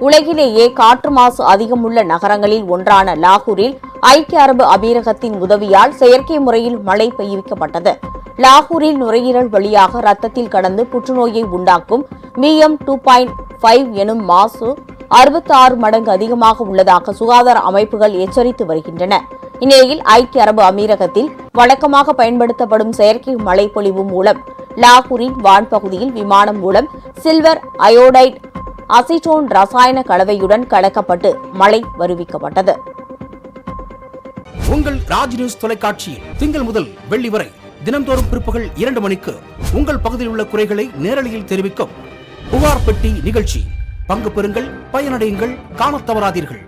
உலகிலேயே காற்று மாசு அதிகமுள்ள நகரங்களில் ஒன்றான லாகூரில் ஐக்கிய அரபு அமீரகத்தின் உதவியால் செயற்கை முறையில் மழை பெய்விக்கப்பட்டது. லாகூரில் நுரையீரல் வழியாக ரத்தத்தில் கடந்து புற்றுநோயை உண்டாக்கும் PM 2.5 எனும் மாசு 66 மடங்கு அதிகமாக உள்ளதாக சுகாதார அமைப்புகள் எச்சரித்து வருகின்றன. இந்நிலையில் ஐக்கிய அரபு அமீரகத்தில் வழக்கமாக பயன்படுத்தப்படும் செயற்கை மழைப்பொழிவு மூலம் லாகூரின் வான்பகுதியில் விமானம் மூலம் சில்வர் அயோடைடு அசிட்டோன் ரசாயன கலவையுடன் கலக்கப்பட்டு மழை வருவிக்கப்பட்டது. உங்கள் ராஜ் நியூஸ் தொலைக்காட்சியில் திங்கள் முதல் வெள்ளி வரை தினந்தோறும் பிற்பகல் 2 மணிக்கு உங்கள் பகுதியில் உள்ள குறைகளை நேரலையில் தெரிவிக்கும் புகார் பெட்டி நிகழ்ச்சி. பங்கு பெறுங்கள், பயனடையுங்கள், காணத் தவறாதீர்கள்.